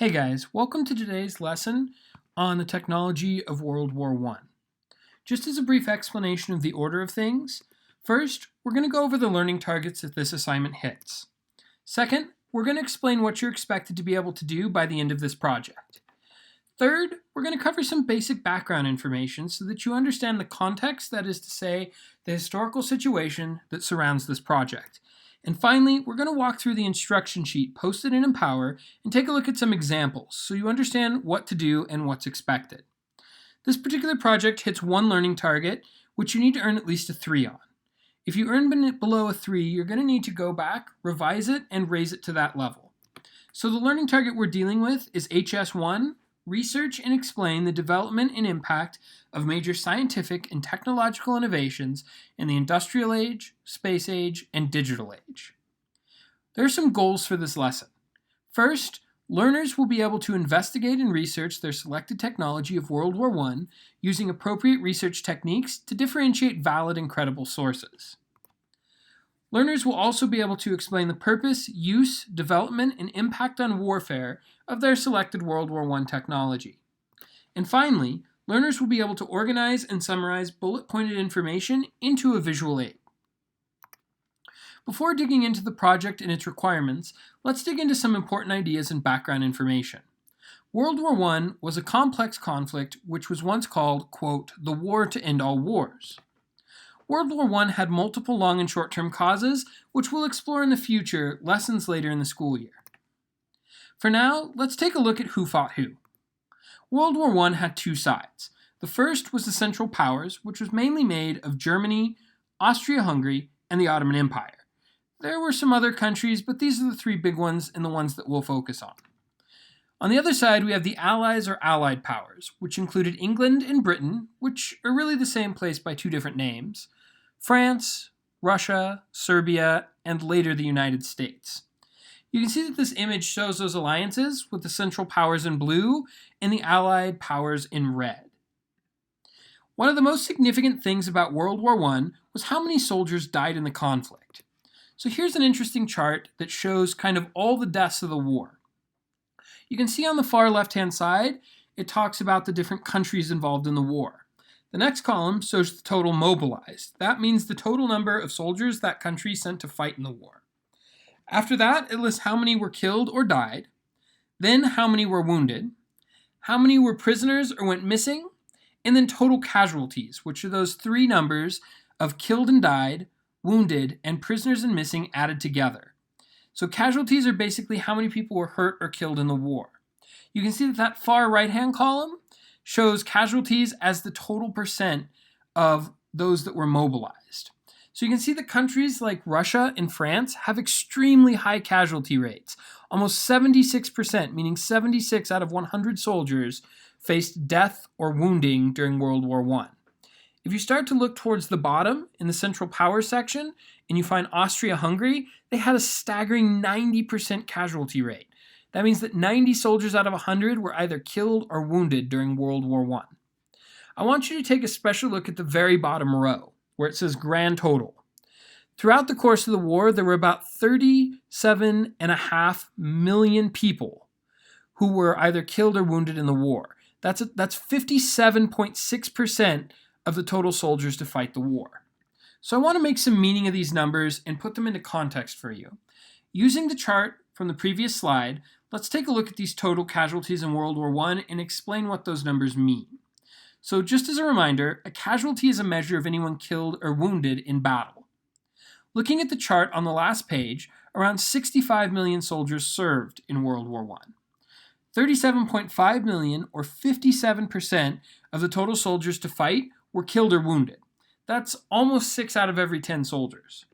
Hey guys, welcome to today's lesson on the technology of World War I. Just as a brief explanation of the order of things, first, we're going to go over the learning targets that this assignment hits. Second, we're going to explain what you're expected to be able to do by the end of this project. Third, we're going to cover some basic background information so that you understand the context, that is to say, the historical situation that surrounds this project. And finally, we're going to walk through the instruction sheet posted in Empower and take a look at some examples so you understand what to do and what's expected. This particular project hits one learning target, which you need to earn at least a 3 on. If you earn below a 3, you're going to need to go back, revise it, and raise it to that level. So the learning target we're dealing with is HS1, Research and explain the development and impact of major scientific and technological innovations in the industrial age, space age, and digital age. There are some goals for this lesson. First, learners will be able to investigate and research their selected technology of World War I using appropriate research techniques to differentiate valid and credible sources. Learners will also be able to explain the purpose, use, development, and impact on warfare of their selected World War I technology. And finally, learners will be able to organize and summarize bullet-pointed information into a visual aid. Before digging into the project and its requirements, let's dig into some important ideas and background information. World War I was a complex conflict which was once called, quote, the war to end all wars. World War I had multiple long and short-term causes, which we'll explore in the future, lessons later in the school year. For now, let's take a look at who fought who. World War I had two sides. The first was the Central Powers, which was mainly made of Germany, Austria-Hungary, and the Ottoman Empire. There were some other countries, but these are the three big ones and the ones that we'll focus on. On the other side, we have the Allies or Allied powers, which included England and Britain, which are really the same place by two different names, France, Russia, Serbia, and later the United States. You can see that this image shows those alliances with the Central Powers in blue and the Allied powers in red. One of the most significant things about World War I was how many soldiers died in the conflict. So here's an interesting chart that shows kind of all the deaths of the war. You can see on the far left-hand side, it talks about the different countries involved in the war. The next column shows the total mobilized. That means the total number of soldiers that country sent to fight in the war. After that, it lists how many were killed or died, then how many were wounded, how many were prisoners or went missing, and then total casualties, which are those three numbers of killed and died, wounded, and prisoners and missing added together. So casualties are basically how many people were hurt or killed in the war. You can see that that far right-hand column shows casualties as the total percent of those that were mobilized. So you can see that countries like Russia and France have extremely high casualty rates. Almost 76%, meaning 76 out of 100 soldiers faced death or wounding during World War I. If you start to look towards the bottom in the Central Powers section and you find Austria-Hungary, they had a staggering 90% casualty rate. That means that 90 soldiers out of 100 were either killed or wounded during World War I. I want you to take a special look at the very bottom row, where it says grand total. Throughout the course of the war, there were about 37.5 million people who were either killed or wounded in the war. That's 57.6% of the total soldiers to fight the war. So I want to make some meaning of these numbers and put them into context for you. Using the chart from the previous slide, let's take a look at these total casualties in World War I and explain what those numbers mean. So just as a reminder, a casualty is a measure of anyone killed or wounded in battle. Looking at the chart on the last page, around 65 million soldiers served in World War I. 37.5 million, or 57% of the total soldiers to fight, were killed or wounded. That's almost 6 out of every 10 soldiers.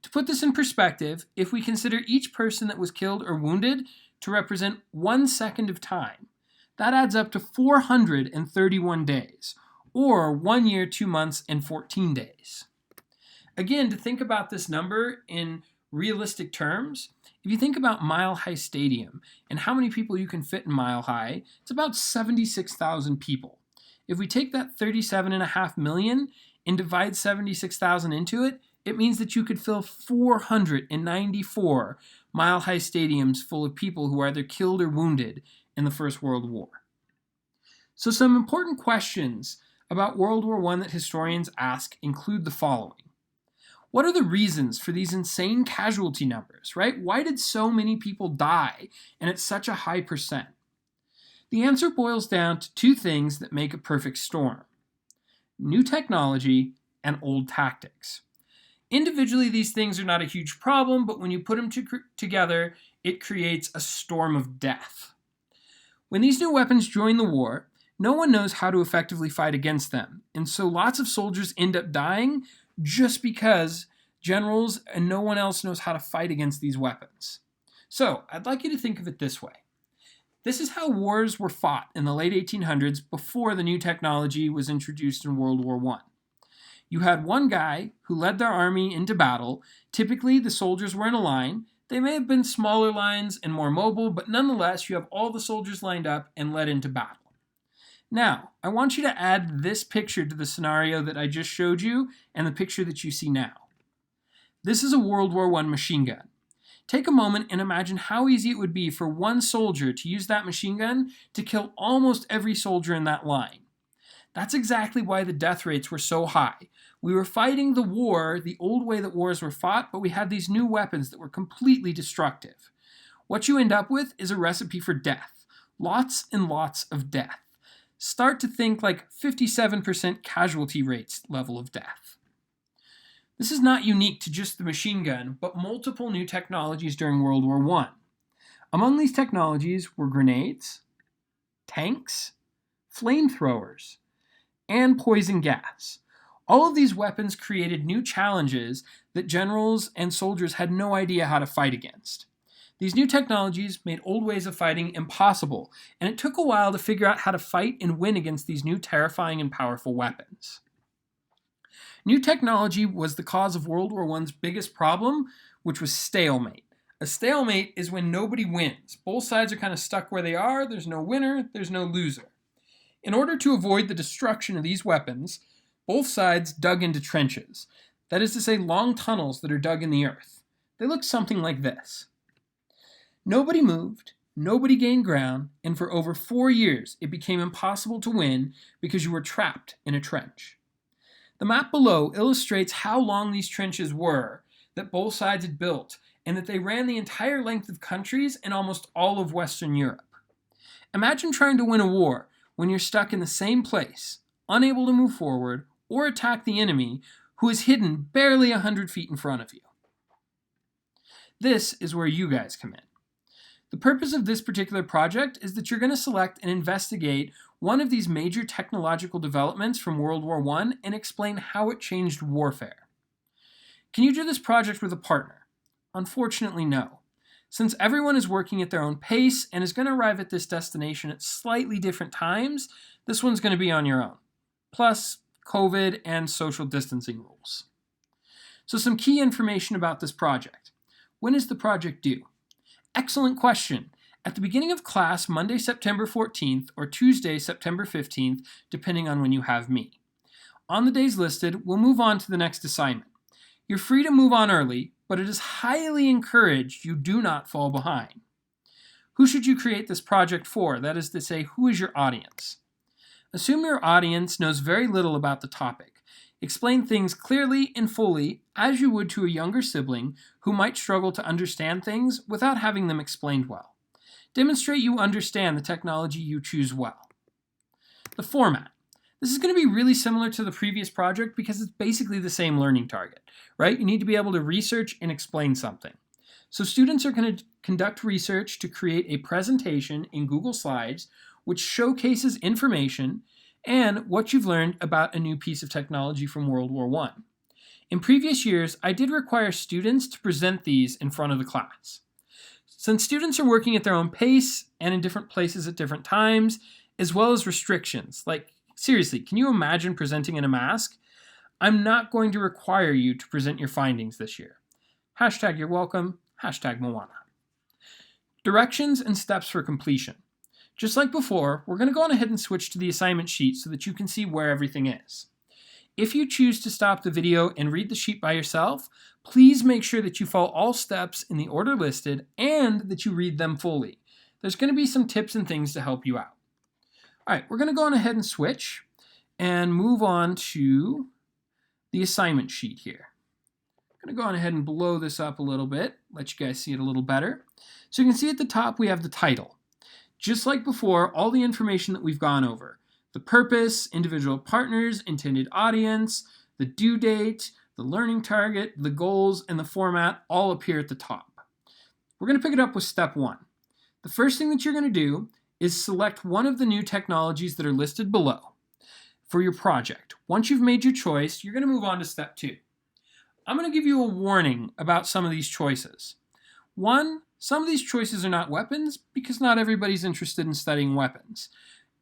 To put this in perspective, if we consider each person that was killed or wounded to represent 1 second of time, that adds up to 431 days, or 1 year, 2 months, and 14 days. Again, to think about this number in realistic terms, if you think about Mile High Stadium and how many people you can fit in Mile High, it's about 76,000 people. If we take that 37.5 million and divide 76,000 into it, it means that you could fill 494 mile-high stadiums full of people who were either killed or wounded in the First World War. So some important questions about World War I that historians ask include the following. What are the reasons for these insane casualty numbers, right? Why did so many people die and at such a high percent? The answer boils down to two things that make a perfect storm: new technology and old tactics. Individually, these things are not a huge problem, but when you put them together, it creates a storm of death. When these new weapons join the war, no one knows how to effectively fight against them, and so lots of soldiers end up dying just because generals and no one else knows how to fight against these weapons. So, I'd like you to think of it this way. This is how wars were fought in the late 1800s before the new technology was introduced in World War I. You had one guy who led their army into battle. Typically, the soldiers were in a line. They may have been smaller lines and more mobile, but nonetheless, you have all the soldiers lined up and led into battle. Now, I want you to add this picture to the scenario that I just showed you and the picture that you see now. This is a World War I machine gun. Take a moment and imagine how easy it would be for one soldier to use that machine gun to kill almost every soldier in that line. That's exactly why the death rates were so high. We were fighting the war the old way that wars were fought, but we had these new weapons that were completely destructive. What you end up with is a recipe for death. Lots and lots of death. Start to think like 57% casualty rates level of death. This is not unique to just the machine gun, but multiple new technologies during World War I. Among these technologies were grenades, tanks, flamethrowers, and poison gas. All of these weapons created new challenges that generals and soldiers had no idea how to fight against. These new technologies made old ways of fighting impossible, and it took a while to figure out how to fight and win against these new terrifying and powerful weapons. New technology was the cause of World War I's biggest problem, which was stalemate. A stalemate is when nobody wins. Both sides are kind of stuck where they are. There's no winner, there's no loser. In order to avoid the destruction of these weapons, both sides dug into trenches. That is to say, long tunnels that are dug in the earth. They look something like this. Nobody moved, nobody gained ground, and for over 4 years it became impossible to win because you were trapped in a trench. The map below illustrates how long these trenches were that both sides had built, and that they ran the entire length of countries in almost all of Western Europe. Imagine trying to win a war when you're stuck in the same place, unable to move forward or attack the enemy who is hidden barely 100 feet in front of you. This is where you guys come in. The purpose of this particular project is that you're going to select and investigate one of these major technological developments from World War I and explain how it changed warfare. Can you do this project with a partner? Unfortunately, no. Since everyone is working at their own pace and is going to arrive at this destination at slightly different times, this one's going to be on your own. Plus, COVID and social distancing rules. So some key information about this project. When is the project due? Excellent question. At the beginning of class, Monday, September 14th, or Tuesday, September 15th, depending on when you have me. On the days listed, we'll move on to the next assignment. You're free to move on early, but it is highly encouraged you do not fall behind. Who should you create this project for? That is to say, who is your audience? Assume your audience knows very little about the topic. Explain things clearly and fully as you would to a younger sibling who might struggle to understand things without having them explained well. Demonstrate you understand the technology you choose well. The format. This is going to be really similar to the previous project because it's basically the same learning target, right? You need to be able to research and explain something. So students are going to conduct research to create a presentation in Google Slides which showcases information and what you've learned about a new piece of technology from World War I. In previous years, I did require students to present these in front of the class. Since students are working at their own pace and in different places at different times, as well as restrictions, like seriously, can you imagine presenting in a mask? I'm not going to require you to present your findings this year. Hashtag you're welcome, hashtag Moana. Directions and steps for completion. Just like before, we're going to go on ahead and switch to the assignment sheet so that you can see where everything is. If you choose to stop the video and read the sheet by yourself, please make sure that you follow all steps in the order listed and that you read them fully. There's going to be some tips and things to help you out. All right, we're going to go on ahead and switch and move on to the assignment sheet here. I'm going to go on ahead and blow this up a little bit, let you guys see it a little better. So you can see at the top we have the title. Just like before, all the information that we've gone over. The purpose, individual partners, intended audience, the due date, the learning target, the goals, and the format all appear at the top. We're going to pick it up with step 1. The first thing that you're going to do is select one of the new technologies that are listed below for your project. Once you've made your choice, you're going to move on to step 2. I'm going to give you a warning about some of these choices. 1, some of these choices are not weapons because not everybody's interested in studying weapons.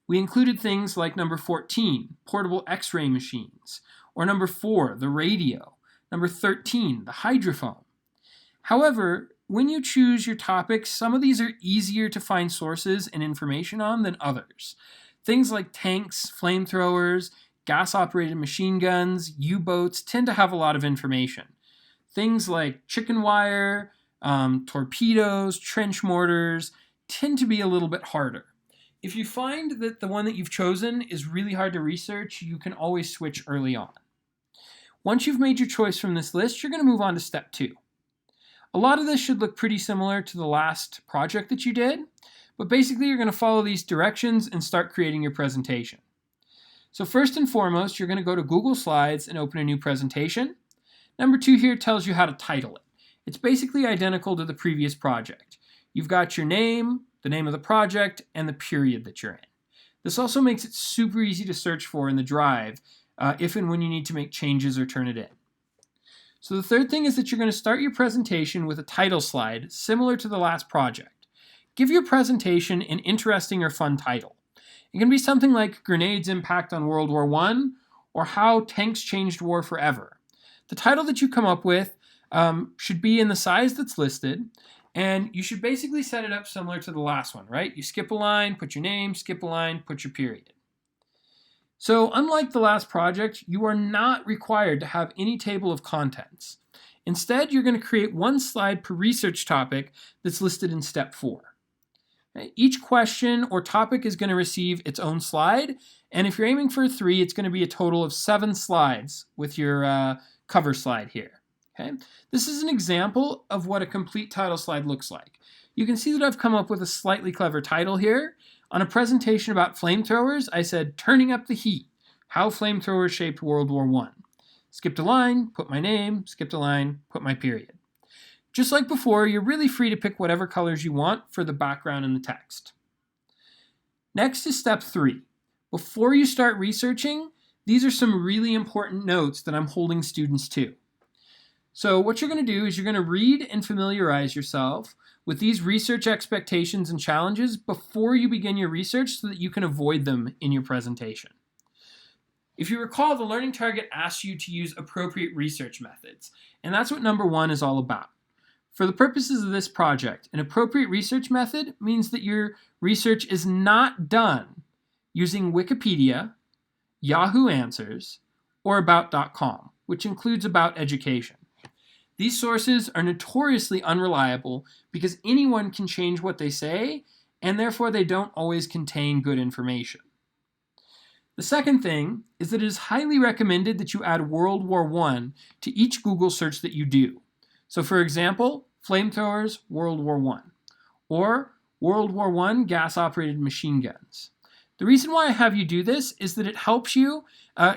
We included things like number 14, portable X-ray machines, or number 4, the radio, number 13, the hydrophone. However, when you choose your topics, some of these are easier to find sources and information on than others. Things like tanks, flamethrowers, gas-operated machine guns, U-boats tend to have a lot of information. Things like chicken wire, torpedoes, trench mortars tend to be a little bit harder. If you find that the one that you've chosen is really hard to research, you can always switch early on. Once you've made your choice from this list, you're going to move on to step 2. A lot of this should look pretty similar to the last project that you did, but basically you're going to follow these directions and start creating your presentation. So first and foremost, you're going to go to Google Slides and open a new presentation. Number 2 here tells you how to title it. It's basically identical to the previous project. You've got your name, the name of the project, and the period that you're in. This also makes it super easy to search for in the Drive if and when you need to make changes or turn it in. So the third thing is that you're going to start your presentation with a title slide similar to the last project. Give your presentation an interesting or fun title. It can be something like Grenades' Impact on World War I or How Tanks Changed War Forever. The title that you come up with should be in the size that's listed, and you should basically set it up similar to the last one, right? You skip a line, put your name, skip a line, put your period. So unlike the last project, you are not required to have any table of contents. Instead, you're going to create one slide per research topic that's listed in step 4. Each question or topic is going to receive its own slide, and if you're aiming for 3, it's going to be a total of 7 slides with your cover slide here. Okay? This is an example of what a complete title slide looks like. You can see that I've come up with a slightly clever title here. On a presentation about flamethrowers, I said, Turning Up the Heat, How Flamethrowers Shaped World War I. Skipped a line, put my name, skipped a line, put my period. Just like before, you're really free to pick whatever colors you want for the background and the text. Next is step 3. Before you start researching, these are some really important notes that I'm holding students to. So what you're going to do is you're going to read and familiarize yourself with these research expectations and challenges before you begin your research so that you can avoid them in your presentation. If you recall, the learning target asks you to use appropriate research methods, and that's what number 1 is all about. For the purposes of this project, an appropriate research method means that your research is not done using Wikipedia, Yahoo Answers, or About.com, which includes About Education. These sources are notoriously unreliable because anyone can change what they say, and therefore they don't always contain good information. The second thing is that it is highly recommended that you add World War I to each Google search that you do. So for example, flamethrowers, World War I, or World War I gas-operated machine guns. The reason why I have you do this is that it helps you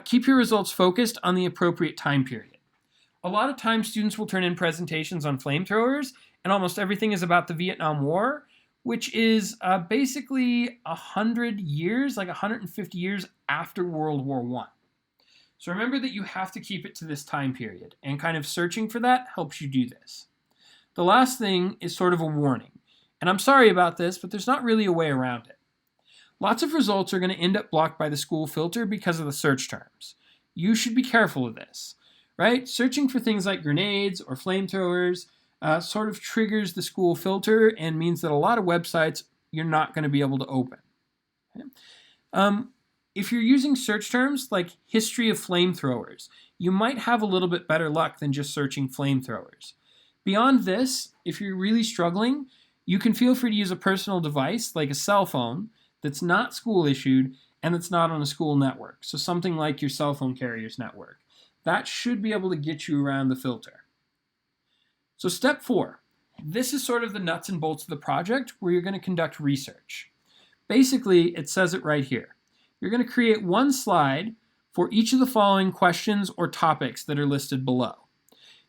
keep your results focused on the appropriate time period. A lot of times students will turn in presentations on flamethrowers, and almost everything is about the Vietnam War, which is basically 100 years, like 150 years after World War I. So remember that you have to keep it to this time period, and kind of searching for that helps you do this. The last thing is sort of a warning, and I'm sorry about this, but there's not really a way around it. Lots of results are going to end up blocked by the school filter because of the search terms. You should be careful of this, right? Searching for things like grenades or flamethrowers sort of triggers the school filter and means that a lot of websites you're not going to be able to open. Okay? If you're using search terms like history of flamethrowers, you might have a little bit better luck than just searching flamethrowers. Beyond this, if you're really struggling, you can feel free to use a personal device like a cell phone that's not school issued and that's not on a school network. So something like your cell phone carrier's network. That should be able to get you around the filter. So step 4. This is sort of the nuts and bolts of the project where you're going to conduct research. Basically, it says it right here. You're going to create one slide for each of the following questions or topics that are listed below.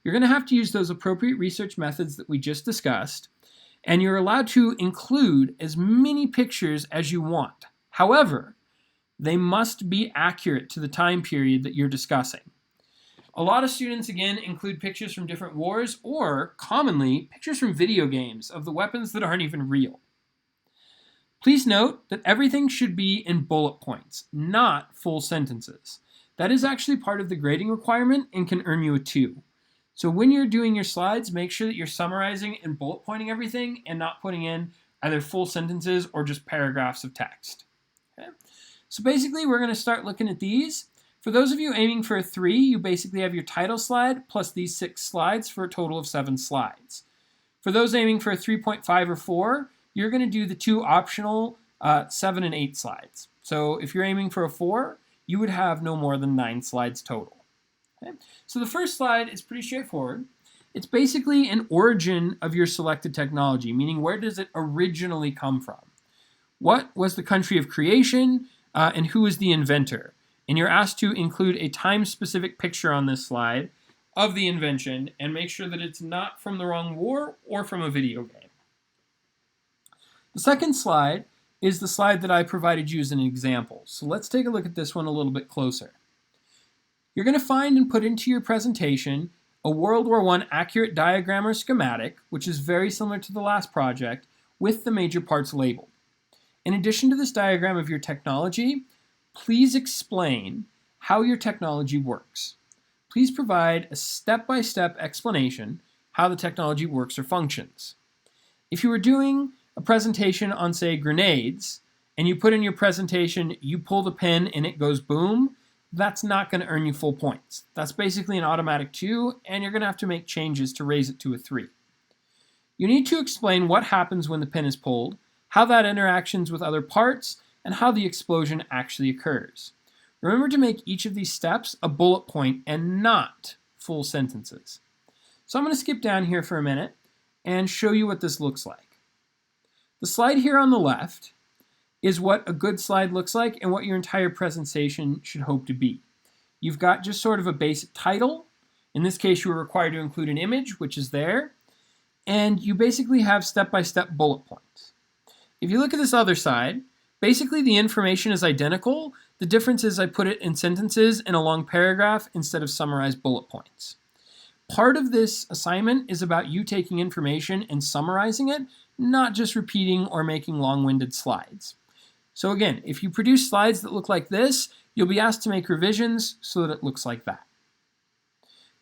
You're going to have to use those appropriate research methods that we just discussed, and you're allowed to include as many pictures as you want. However, they must be accurate to the time period that you're discussing. A lot of students, again, include pictures from different wars or, commonly, pictures from video games of the weapons that aren't even real. Please note that everything should be in bullet points, not full sentences. That is actually part of the grading requirement and can earn you a 2. So when you're doing your slides, make sure that you're summarizing and bullet pointing everything and not putting in either full sentences or just paragraphs of text. Okay? So basically, we're going to start looking at these. For those of you aiming for a 3, you basically have your title slide plus these 6 slides for a total of 7 slides. For those aiming for a 3.5 or 4, you're going to do the 2 optional 7 and 8 slides. So if you're aiming for a 4, you would have no more than 9 slides total. Okay? So the first slide is pretty straightforward. It's basically an origin of your selected technology, meaning where does it originally come from? What was the country of creation, and who is the inventor? And you're asked to include a time-specific picture on this slide of the invention and make sure that it's not from the wrong war or from a video game. The second slide is the slide that I provided you as an example. So let's take a look at this one a little bit closer. You're going to find and put into your presentation a World War I accurate diagram or schematic, which is very similar to the last project, with the major parts labeled. In addition to this diagram of your technology, please explain how your technology works. Please provide a step-by-step explanation how the technology works or functions. If you were doing a presentation on, say, grenades, and you put in your presentation, you pull the pin and it goes boom, that's not going to earn you full points. That's basically an automatic 2, and you're going to have to make changes to raise it to a 3. You need to explain what happens when the pin is pulled, how that interactions with other parts, and how the explosion actually occurs. Remember to make each of these steps a bullet point and not full sentences. So I'm going to skip down here for a minute and show you what this looks like. The slide here on the left is what a good slide looks like and what your entire presentation should hope to be. You've got just sort of a basic title. In this case, you were required to include an image, which is there, and you basically have step-by-step bullet points. If you look at this other side, basically the information is identical. The difference is I put it in sentences in a long paragraph instead of summarized bullet points. Part of this assignment is about you taking information and summarizing it, not just repeating or making long-winded slides. So again, if you produce slides that look like this, you'll be asked to make revisions so that it looks like that.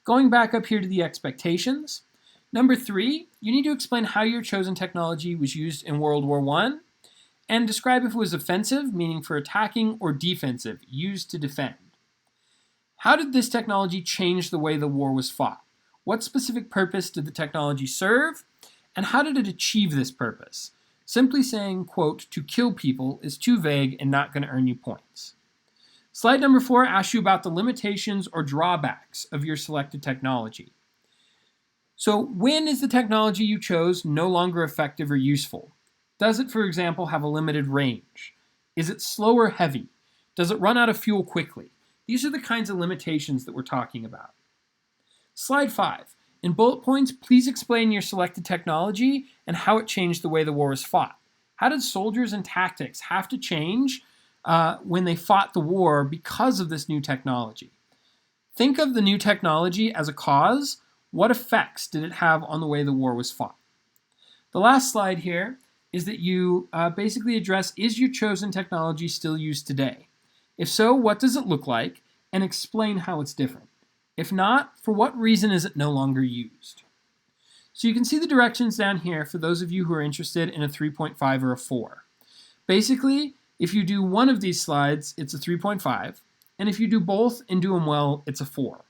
Going back up here to the expectations, number 3, you need to explain how your chosen technology was used in World War I and describe if it was offensive, meaning for attacking, or defensive, used to defend. How did this technology change the way the war was fought? What specific purpose did the technology serve? And how did it achieve this purpose? Simply saying, quote, to kill people is too vague and not going to earn you points. Slide number 4 asks you about the limitations or drawbacks of your selected technology. So when is the technology you chose no longer effective or useful? Does it, for example, have a limited range? Is it slow or heavy? Does it run out of fuel quickly? These are the kinds of limitations that we're talking about. Slide 5. In bullet points, please explain your selected technology and how it changed the way the war was fought. How did soldiers and tactics have to change when they fought the war because of this new technology? Think of the new technology as a cause. What effects did it have on the way the war was fought? The last slide here is that you basically address, is your chosen technology still used today? If so, what does it look like? And explain how it's different. If not, for what reason is it no longer used? So you can see the directions down here for those of you who are interested in a 3.5 or a 4. Basically, If you do one of these slides, it's a 3.5, and if you do both and do them well, it's a 4.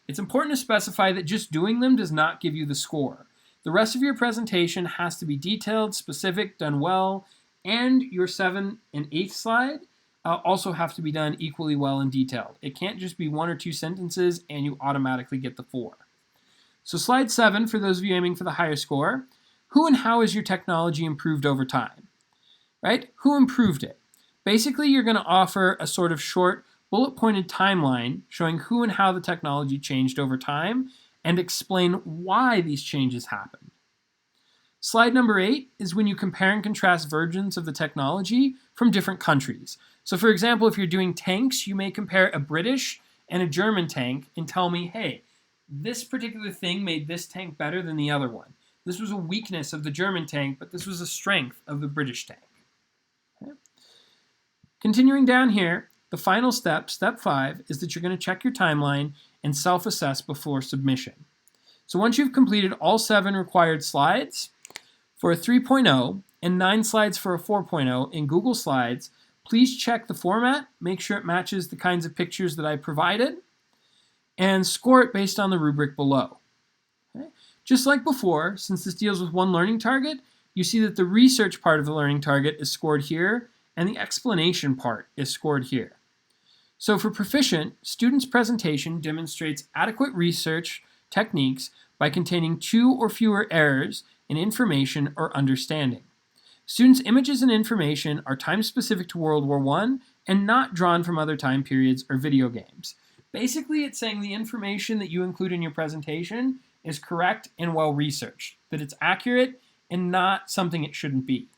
It's important to specify that just doing them does not give you the score. The rest of your presentation has to be detailed, specific, done well, and your 7th and 8th slide also have to be done equally well and detailed. It can't just be 1 or 2 sentences and you automatically get the 4. So slide 7, for those of you aiming for the higher score, who and how has your technology improved over time? Right? Who improved it? Basically, you're going to offer a sort of short bullet-pointed timeline showing who and how the technology changed over time and explain why these changes happened. Slide number 8 is when you compare and contrast versions of the technology from different countries. So for example, if you're doing tanks, you may compare a British and a German tank and tell me, hey, this particular thing made this tank better than the other one. This was a weakness of the German tank, but this was a strength of the British tank. Okay. Continuing down here, the final step, step 5, is that you're going to check your timeline and self-assess before submission. So once you've completed all 7 required slides for a 3.0 and 9 slides for a 4.0 in Google Slides, please check the format, make sure it matches the kinds of pictures that I provided, and score it based on the rubric below. Okay? Just like before, since this deals with one learning target, you see that the research part of the learning target is scored here, and the explanation part is scored here. So for proficient, students' presentation demonstrates adequate research techniques by containing 2 or fewer errors in information or understanding. Students' images and information are time-specific to World War I and not drawn from other time periods or video games. Basically, it's saying the information that you include in your presentation is correct and well-researched, that it's accurate and not something it shouldn't be.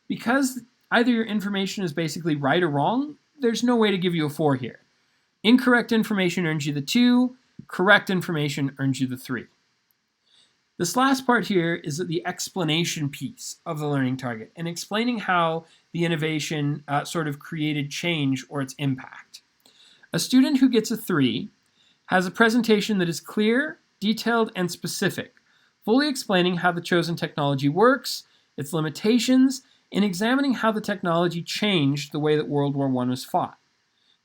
Because either your information is basically right or wrong, there's no way to give you a 4 here. Incorrect information earns you the 2, correct information earns you the 3. This last part here is the explanation piece of the learning target and explaining how the innovation sort of created change or its impact. A student who gets a 3 has a presentation that is clear, detailed, and specific, fully explaining how the chosen technology works, its limitations, and examining how the technology changed the way that World War I was fought.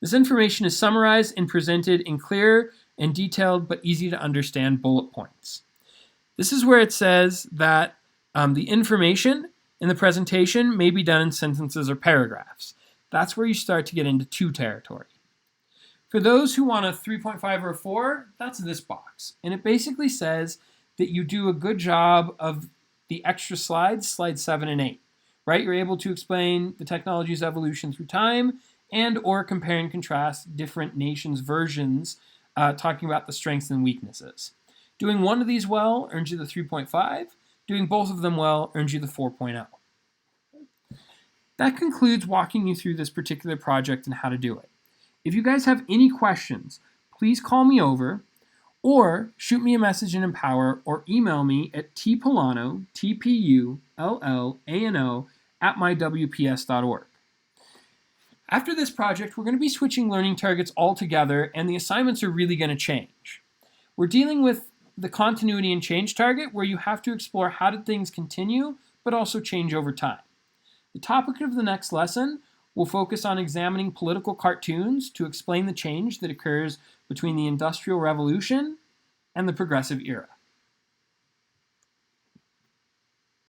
This information is summarized and presented in clear and detailed but easy to understand bullet points. This is where it says that the information in the presentation may be done in sentences or paragraphs. That's where you start to get into 2 territory. For those who want a 3.5 or a 4, that's this box. And it basically says that you do a good job of the extra slides, slides 7 and 8. Right? You're able to explain the technology's evolution through time and or compare and contrast different nations' versions, talking about the strengths and weaknesses. Doing one of these well earns you the 3.5. Doing both of them well earns you the 4.0. That concludes walking you through this particular project and how to do it. If you guys have any questions, please call me over or shoot me a message in Empower or email me at tpulano, TPULLANO, @mywps.org. After this project, we're going to be switching learning targets altogether, and the assignments are really going to change. We're dealing with the continuity and change target, where you have to explore how did things continue, but also change over time. The topic of the next lesson will focus on examining political cartoons to explain the change that occurs between the Industrial Revolution and the Progressive Era.